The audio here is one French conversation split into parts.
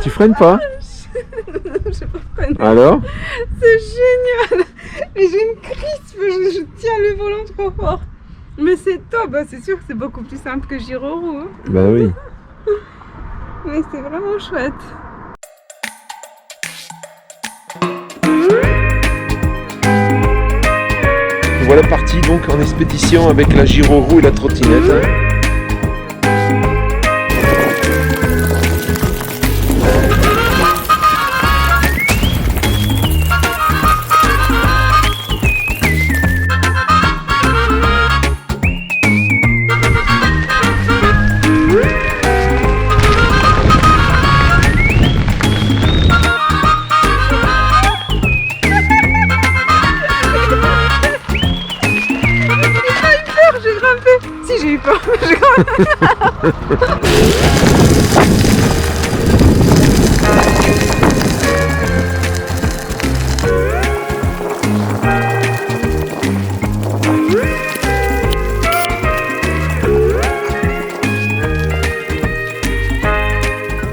Tu freines pas? Je sais pas freiner. Alors? C'est génial. Mais j'ai une crispe, je tiens le volant trop fort. Mais c'est top, c'est sûr que c'est beaucoup plus simple que Giro-Roue. Hein. Bah oui. Mais c'est vraiment chouette. Voilà parti donc en expédition avec la Giro-Roue et la trottinette. Hein. Si, j'ai eu peur, j'ai grimpé.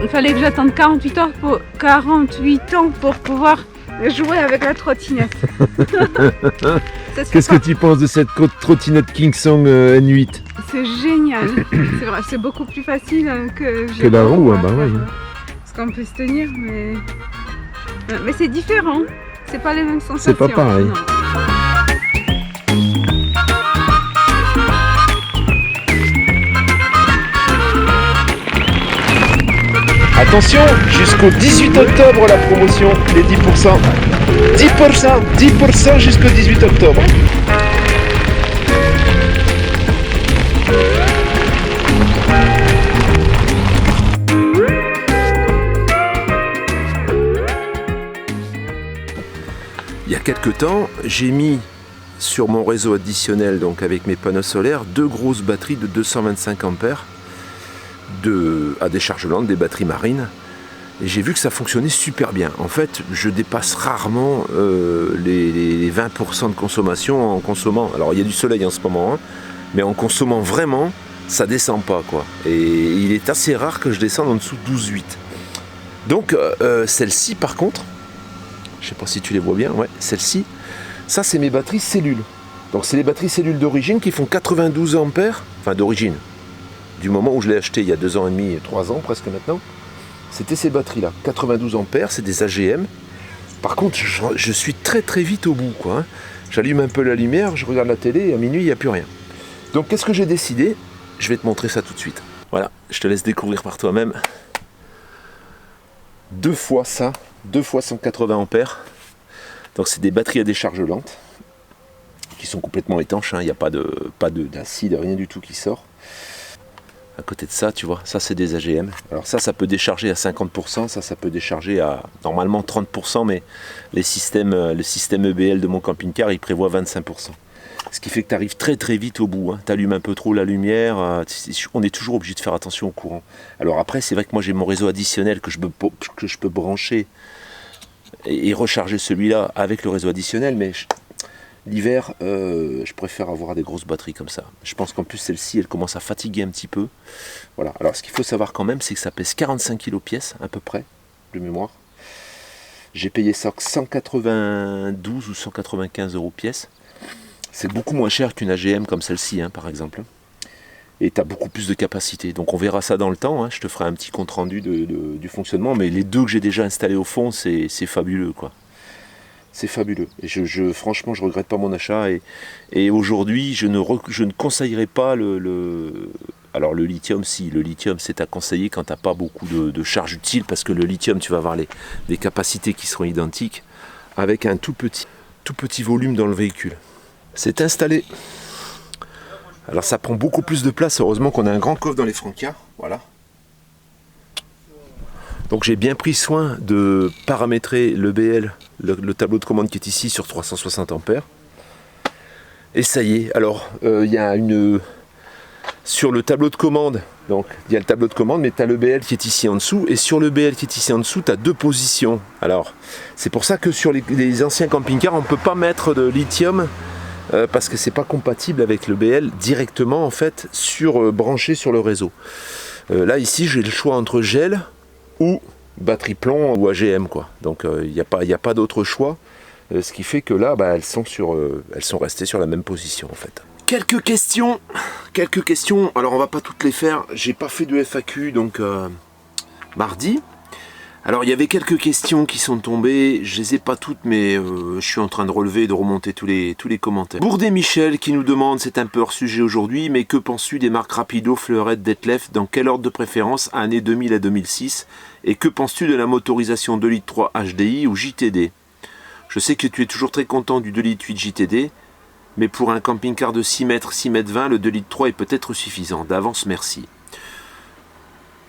Il fallait que j'attende 48 ans pour pouvoir jouer avec la trottinette. Qu'est-ce que tu penses de cette trottinette Kingsong N8? C'est génial. C'est vrai, c'est beaucoup plus facile que la roue, bah oui. Parce qu'on peut se tenir, mais c'est différent. C'est pas les mêmes sensations. C'est pas pareil. Non. Attention, jusqu'au 18 octobre la promotion, les 10%. 10% jusqu'au 18 octobre. Il y a quelques temps, j'ai mis sur mon réseau additionnel, donc avec mes panneaux solaires, 2 grosses batteries de 225 ampères. À décharge lente, des batteries marines, et j'ai vu que ça fonctionnait super bien. En fait, je dépasse rarement les 20% de consommation en consommant. Alors il y a du soleil en ce moment, hein, mais en consommant vraiment, ça descend pas quoi. Et il est assez rare que je descende en dessous de 12,8. Donc celle-ci par contre, je sais pas si tu les vois bien, ouais, celle-ci, ça c'est mes batteries cellules. Donc c'est les batteries cellules d'origine qui font 92 ampères, enfin d'origine. Du moment où je l'ai acheté il y a 2 ans et demi, 3 ans presque maintenant, c'était ces batteries-là. 92 ampères, c'est des AGM. Par contre, je suis très très vite au bout, quoi. Hein. J'allume un peu la lumière, je regarde la télé, et à minuit, il n'y a plus rien. Donc, qu'est-ce que j'ai décidé? Je vais te montrer ça tout de suite. Voilà, je te laisse découvrir par toi-même. 2 fois ça, 2 fois 180 ampères. Donc, c'est des batteries à décharge lente, qui sont complètement étanches. Hein. Il n'y a pas d'acide, rien du tout qui sort. À côté de ça, tu vois, ça c'est des AGM. Alors ça peut décharger à 50%, ça peut décharger à normalement 30%, mais le système EBL de mon camping-car, il prévoit 25%. Ce qui fait que tu arrives très très vite au bout. Hein. Tu allumes un peu trop la lumière, on est toujours obligé de faire attention au courant. Alors après, c'est vrai que moi j'ai mon réseau additionnel que je peux brancher et recharger celui-là avec le réseau additionnel, mais l'hiver, je préfère avoir des grosses batteries comme ça. Je pense qu'en plus celle-ci, elle commence à fatiguer un petit peu. Voilà. Alors ce qu'il faut savoir quand même, c'est que ça pèse 45 kg pièce, à peu près, de mémoire. J'ai payé ça 192 ou 195 € pièce. C'est beaucoup moins cher qu'une AGM comme celle-ci, hein, par exemple. Et tu as beaucoup plus de capacité. Donc on verra ça dans le temps. Hein. Je te ferai un petit compte rendu du fonctionnement. Mais les 2 que j'ai déjà installés au fond, c'est fabuleux, quoi. C'est fabuleux. Et franchement, je ne regrette pas mon achat. Et aujourd'hui, je ne conseillerais pas alors le lithium, si. Le lithium, c'est à conseiller quand tu n'as pas beaucoup de charge utile, parce que le lithium, tu vas avoir des capacités qui seront identiques, avec un tout petit volume dans le véhicule. C'est installé. Alors ça prend beaucoup plus de place. Heureusement qu'on a un grand coffre dans les Franca. Voilà. Donc j'ai bien pris soin de paramétrer l'EBL, le tableau de commande qui est ici sur 360 ampères. Et ça y est, alors il y a sur le tableau de commande, donc il y a le tableau de commande, mais tu as l'EBL qui est ici en dessous, et sur l'EBL qui est ici en dessous, tu as 2 positions. Alors c'est pour ça que sur les anciens camping-cars, on ne peut pas mettre de lithium, parce que c'est pas compatible avec l'EBL directement en fait, branché sur le réseau. Là ici j'ai le choix entre gel ou batterie plomb ou AGM, quoi. Donc il n'y a pas d'autre choix. Ce qui fait que là, elles sont restées sur la même position en fait. Quelques questions. Alors on va pas toutes les faire. J'ai pas fait de FAQ donc mardi. Alors il y avait quelques questions qui sont tombées. Je les ai pas toutes, mais je suis en train de relever et de remonter tous les commentaires. Bourdet Michel qui nous demande, c'est un peu hors sujet aujourd'hui, mais que penses-tu des marques Rapido, Fleurette, Detlef, dans quel ordre de préférence, années 2000 à 2006, et que penses-tu de la motorisation 2 litres 3 HDI ou JTD? Je sais que tu es toujours très content du 2 litres 8 JTD, mais pour un camping-car de 6 mètres, 6 mètres 20, le 2 litres 3 est peut-être suffisant. D'avance, merci.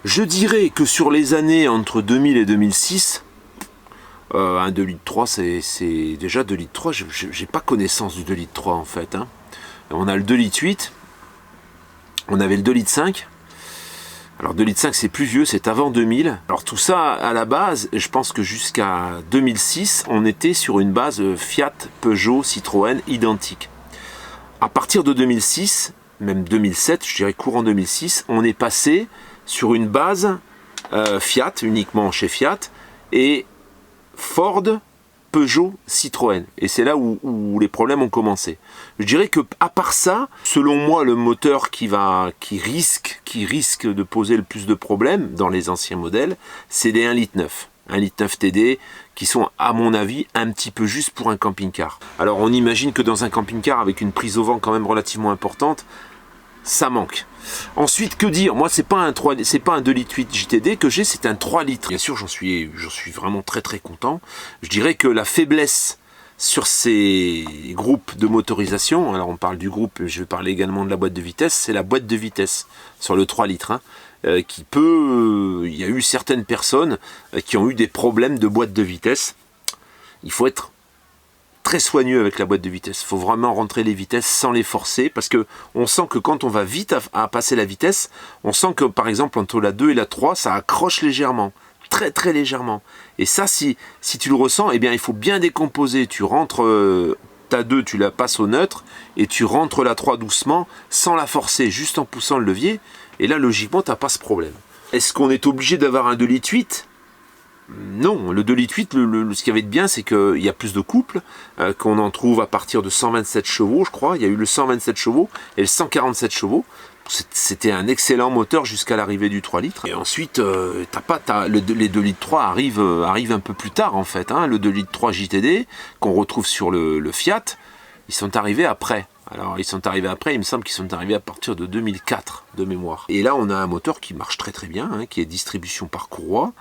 Je dirais que sur les années entre 2000 et 2006, un 2 litres 3, c'est déjà 2 litres 3, j'ai pas connaissance du 2 litres 3 en fait. Hein. On a le 2 litres 8, on avait le 2 litres 5. Alors 2 litres 5 c'est plus vieux, c'est avant 2000. Alors tout ça à la base, je pense que jusqu'à 2006, on était sur une base Fiat, Peugeot, Citroën identique. À partir de 2006, même 2007, je dirais courant 2006, on est passé sur une base Fiat, uniquement chez Fiat, et Ford, Peugeot, Citroën. Et c'est là où les problèmes ont commencé. Je dirais que à part ça, selon moi, le moteur qui risque de poser le plus de problèmes dans les anciens modèles, c'est les 1,9 litre. 1,9 litre TD, qui sont à mon avis un petit peu juste pour un camping-car. Alors on imagine que dans un camping-car avec une prise au vent quand même relativement importante, ça manque. Ensuite, que dire? Moi, c'est pas un 2 litres 8 JTD que j'ai, c'est un 3 litres. Bien sûr, j'en suis vraiment très très content. Je dirais que la faiblesse sur ces groupes de motorisation, alors on parle du groupe, je vais parler également de la boîte de vitesse, c'est la boîte de vitesse sur le 3 litres. Hein, il y a eu certaines personnes qui ont eu des problèmes de boîte de vitesse. Il faut être très soigneux avec la boîte de vitesse. Il faut vraiment rentrer les vitesses sans les forcer, parce que on sent que quand on va vite à passer la vitesse, on sent que par exemple entre la 2 et la 3, ça accroche légèrement, très très légèrement. Et ça, si tu le ressens, eh bien il faut bien décomposer. Tu rentres ta 2, tu la passes au neutre, et tu rentres la 3 doucement, sans la forcer, juste en poussant le levier, et là logiquement tu n'as pas ce problème. Est-ce qu'on est obligé d'avoir un 2 litres 8 ? Non, le 2 litres 8, ce qui avait de bien, c'est qu'il y a plus de couple, qu'on en trouve à partir de 127 chevaux, je crois. Il y a eu le 127 chevaux et le 147 chevaux. C'était un excellent moteur jusqu'à l'arrivée du 3 litres. Et ensuite, les 2 litres 3 arrivent un peu plus tard, en fait. Hein. Le 2 litres 3 JTD, qu'on retrouve sur le Fiat, ils sont arrivés après. Alors, ils sont arrivés après, il me semble qu'ils sont arrivés à partir de 2004, de mémoire. Et là, on a un moteur qui marche très très bien, hein, qui est distribution par courroie,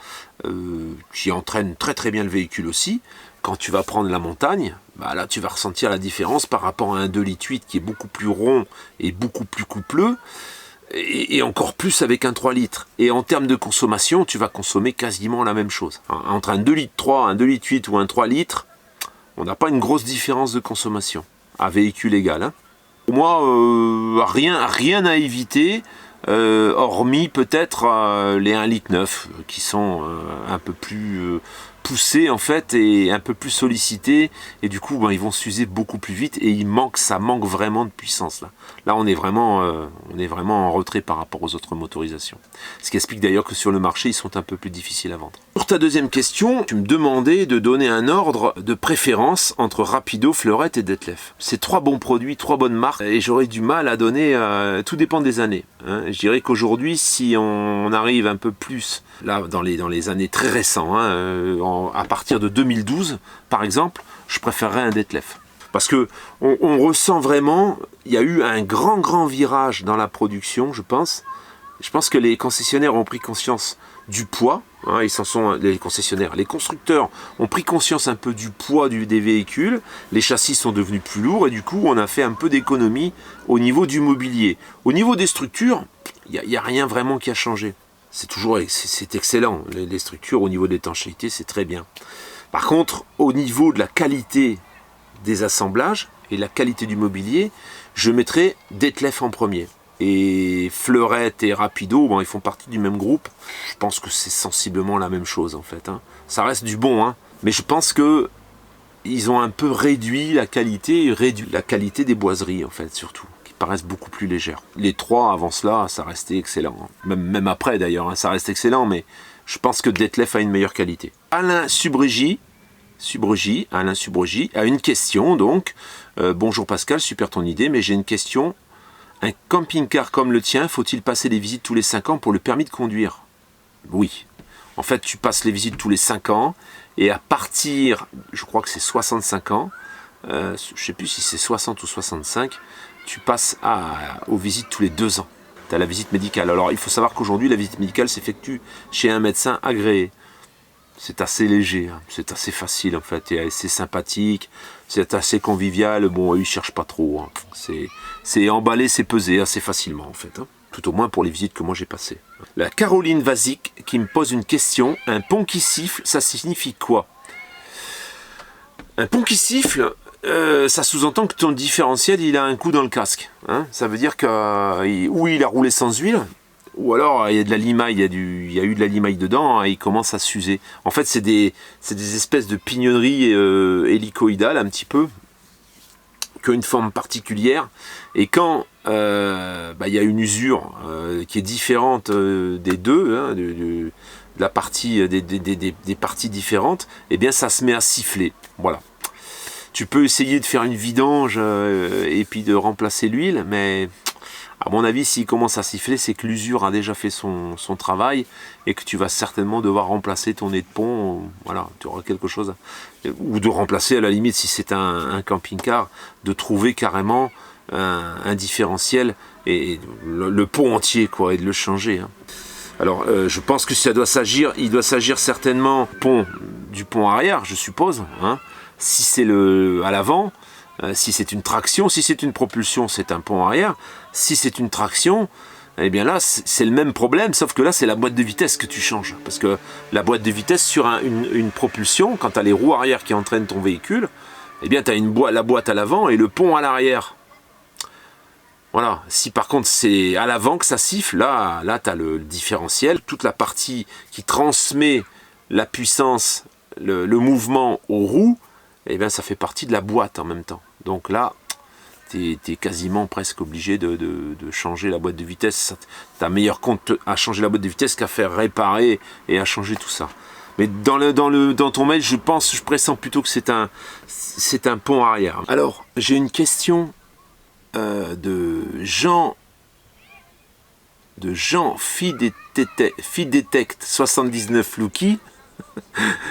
qui entraîne très très bien le véhicule aussi. Quand tu vas prendre la montagne, bah là, tu vas ressentir la différence par rapport à un 2 litres 8 qui est beaucoup plus rond et beaucoup plus coupleux, et encore plus avec un 3 litres. Et en termes de consommation, tu vas consommer quasiment la même chose. Entre un 2 litres 3, un 2 litres 8 ou un 3 litres, on n'a pas une grosse différence de consommation à véhicule égal. Hein. Pour moi, rien à éviter, hormis peut-être les 1,9 litre qui sont un peu plus poussés en fait et un peu plus sollicités, et du coup ils vont s'user beaucoup plus vite, et ça manque vraiment de puissance là. Là on est vraiment en retrait par rapport aux autres motorisations. Ce qui explique d'ailleurs que sur le marché ils sont un peu plus difficiles à vendre. Pour ta deuxième question, tu me demandais de donner un ordre de préférence entre Rapido, Fleurette et Detlef. C'est 3 bons produits, 3 bonnes marques, et j'aurais du mal à donner, tout dépend des années. Hein. Je dirais qu'aujourd'hui, si on arrive un peu plus, là dans les années très récentes, hein, à partir de 2012 par exemple, je préférerais un Detlef. Parce que on ressent vraiment, il y a eu un grand virage dans la production, je pense. Je pense que les concessionnaires ont pris conscience du poids, hein, les constructeurs ont pris conscience un peu du poids des véhicules, les châssis sont devenus plus lourds, et du coup on a fait un peu d'économie au niveau du mobilier. Au niveau des structures, il n'y a rien vraiment qui a changé. C'est excellent, les structures au niveau de l'étanchéité, c'est très bien. Par contre, au niveau de la qualité des assemblages et la qualité du mobilier, je mettrais Detlef en premier. Et Fleurette et Rapido, bon, ils font partie du même groupe. Je pense que c'est sensiblement la même chose en fait. Hein. Ça reste du bon, hein, mais je pense que ils ont un peu réduit la qualité des boiseries en fait, surtout, qui paraissent beaucoup plus légères. Les 3 avant cela, ça restait excellent. Hein. Même après d'ailleurs, hein, ça reste excellent, mais je pense que Detlef a une meilleure qualité. Alain Subregie a une question donc. Bonjour Pascal, super ton idée, mais j'ai une question. Un camping-car comme le tien, faut-il passer les visites tous les 5 ans pour le permis de conduire? Oui. En fait, tu passes les visites tous les 5 ans, et à partir, je crois que c'est 65 ans, je ne sais plus si c'est 60 ou 65, tu passes aux visites tous les 2 ans. Tu as la visite médicale. Alors, il faut savoir qu'aujourd'hui, la visite médicale s'effectue chez un médecin agréé. C'est assez léger, hein. C'est assez facile en fait, et assez sympathique, c'est assez convivial. Bon, ils ne cherchent pas trop, hein. C'est emballé, c'est pesé assez facilement en fait, hein. Tout au moins pour les visites que moi j'ai passées. La Caroline Vazic qui me pose une question. Un pont qui siffle, ça signifie quoi? Un pont qui siffle, ça sous-entend que ton différentiel il a un coup dans le casque, hein. Ça veut dire que ou il a roulé sans huile, ou alors il y a de la limaille, il y a eu de la limaille dedans, hein, et il commence à s'user. En fait, c'est des espèces de pignonneries hélicoïdales un petit peu, qui ont une forme particulière. Et quand il y a une usure qui est différente des deux, hein, de la partie, des parties différentes, eh bien ça se met à siffler. Voilà. Tu peux essayer de faire une vidange et puis de remplacer l'huile, mais à mon avis, s'il commence à siffler, c'est que l'usure a déjà fait son travail et que tu vas certainement devoir remplacer ton nez de pont. Voilà, tu auras quelque chose. Ou de remplacer, à la limite, si c'est un camping-car, de trouver carrément un différentiel et le pont entier, quoi, et de le changer, hein. Alors, je pense que il doit s'agir certainement du pont arrière, je suppose, hein. Si c'est à l'avant, si c'est une traction, si c'est une propulsion, c'est un pont arrière. Si c'est une traction, eh bien là, c'est le même problème, sauf que là, c'est la boîte de vitesse que tu changes. Parce que la boîte de vitesse sur une propulsion, quand tu as les roues arrière qui entraînent ton véhicule, eh bien, tu as la boîte à l'avant et le pont à l'arrière. Voilà. Si par contre, c'est à l'avant que ça siffle, là tu as le différentiel. Toute la partie qui transmet la puissance, le mouvement aux roues, eh bien, ça fait partie de la boîte en même temps. Donc là, tu es quasiment presque obligé de changer la boîte de vitesse. Tu as meilleur compte à changer la boîte de vitesse qu'à faire réparer et à changer tout ça. Mais dans ton mail, je pressens plutôt que c'est un pont arrière. Alors, j'ai une question de Jean Fidetect 79 Lucky.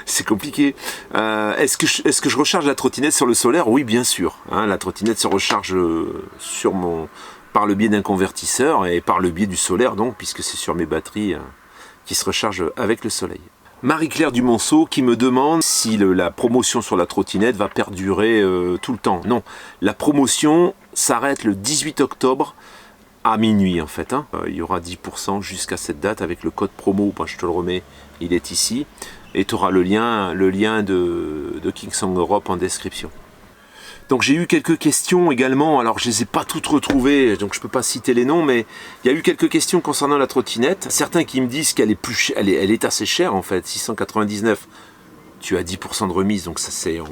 C'est compliqué. Est-ce que je recharge la trottinette sur le solaire? Oui, bien sûr, hein, la trottinette se recharge par le biais d'un convertisseur et par le biais du solaire, donc, puisque c'est sur mes batteries qui se rechargent avec le soleil. Marie-Claire Dumonceau qui me demande si la promotion sur la trottinette va perdurer tout le temps. Non, la promotion s'arrête le 18 octobre à minuit en fait, hein. Il y aura 10% jusqu'à cette date avec le code promo, je te le remets, il est ici, et tu auras le lien de Kingsong Europe en description. Donc j'ai eu quelques questions également, alors je ne les ai pas toutes retrouvées, donc je ne peux pas citer les noms, mais il y a eu quelques questions concernant la trottinette. Certains qui me disent qu'elle est elle est assez chère en fait, 699, tu as 10% de remise, donc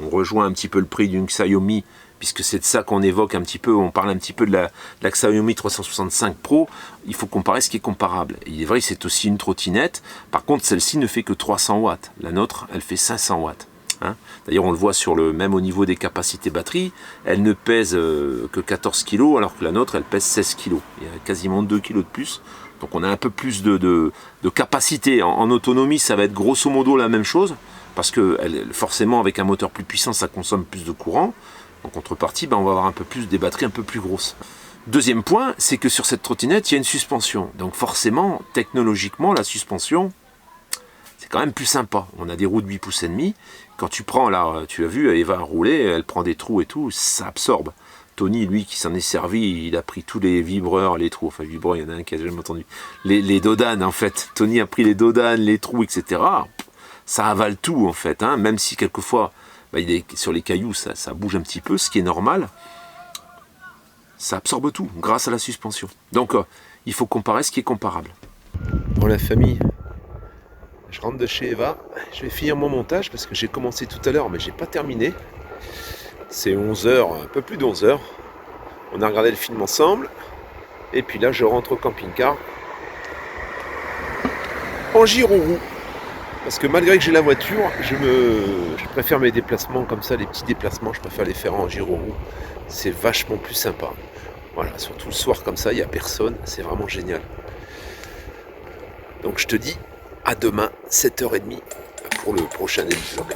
on rejoint un petit peu le prix d'une Xiaomi, puisque c'est de ça qu'on évoque un petit peu, on parle un petit peu de la Xiaomi 365 Pro. Il faut comparer ce qui est comparable. Et il est vrai que c'est aussi une trottinette, par contre celle-ci ne fait que 300 watts, la nôtre elle fait 500 watts. Hein. D'ailleurs on le voit même au niveau des capacités batterie, elle ne pèse que 14 kg, alors que la nôtre elle pèse 16 kg. Il y a quasiment 2 kg de plus, donc on a un peu plus de capacité. En autonomie ça va être grosso modo la même chose, parce que forcément avec un moteur plus puissant ça consomme plus de courant. En contrepartie, on va avoir un peu plus des batteries un peu plus grosses. Deuxième point, c'est que sur cette trottinette, il y a une suspension. Donc forcément, technologiquement, la suspension, c'est quand même plus sympa. On a des roues de 8 pouces et demi. Quand tu prends, là, tu l'as vu, elle va rouler, elle prend des trous et tout, ça absorbe. Tony, lui, qui s'en est servi, il a pris tous les vibreurs, les trous. Enfin, vibreurs, il y en a un qui a jamais entendu. Les dodanes, en fait. Tony a pris les dodanes, les trous, etc. Ça avale tout, en fait, hein. Même si quelquefois... sur les cailloux, ça bouge un petit peu, ce qui est normal. Ça absorbe tout, grâce à la suspension. Donc, il faut comparer ce qui est comparable. Bon, la famille, je rentre de chez Eva. Je vais finir mon montage, parce que j'ai commencé tout à l'heure, mais j'ai pas terminé. C'est 11h, un peu plus de 11h. On a regardé le film ensemble. Et puis là, je rentre au camping-car. En Girourou. Parce que malgré que j'ai la voiture, je préfère mes déplacements comme ça, les petits déplacements, je préfère les faire en giro roue. C'est vachement plus sympa. Voilà, surtout le soir comme ça, il n'y a personne, c'est vraiment génial. Donc je te dis à demain, 7h30 pour le prochain épisode.